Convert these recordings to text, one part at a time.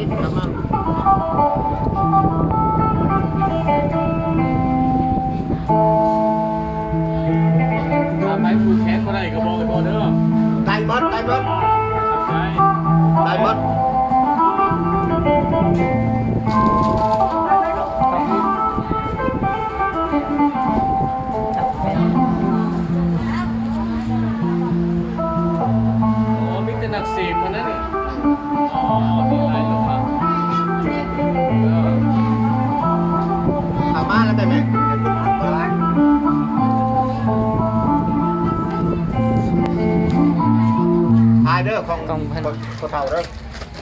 ลิตครับมาไปผูกแขนก็ได้ก็บอกไปบอกเด้อได้หมดได้หมดได้หมดมีแต่นักเสพมันนั่นนี่มีอะไรหรอครับเอามาแล้วได้ไหมทายเด้อของคนเฒ่าเด้อ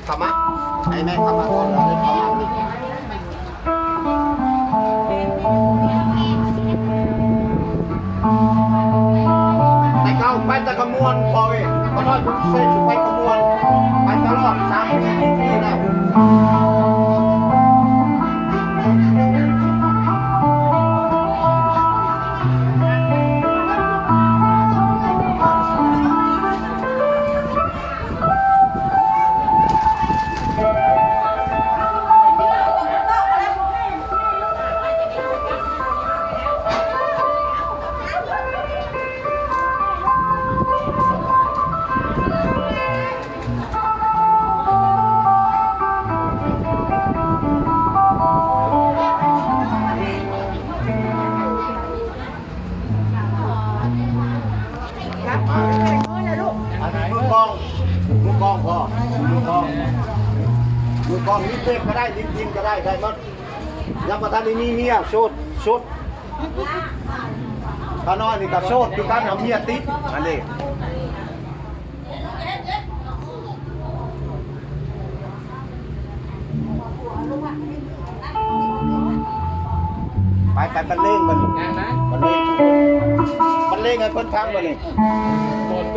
เข้ามาให้แม่เข้ามาก่อนเลยเข้ามานี่แต่เขาไปแต่ขมวนพอเว้ยเขาน้อยคุณเซ่ไปขมวนไปตลอด3 ปี4 ปีแล้วมือกองพ่อมือกองนี่เทพก็ได้ยิงก็ได้ได้หมดยังประธานนี่เมียโชดข้าน้อยนี่กับโชดคือการทำเมียติดอันนี้ไปบรรเลงมันบรรเลงให้คนทางมันนี่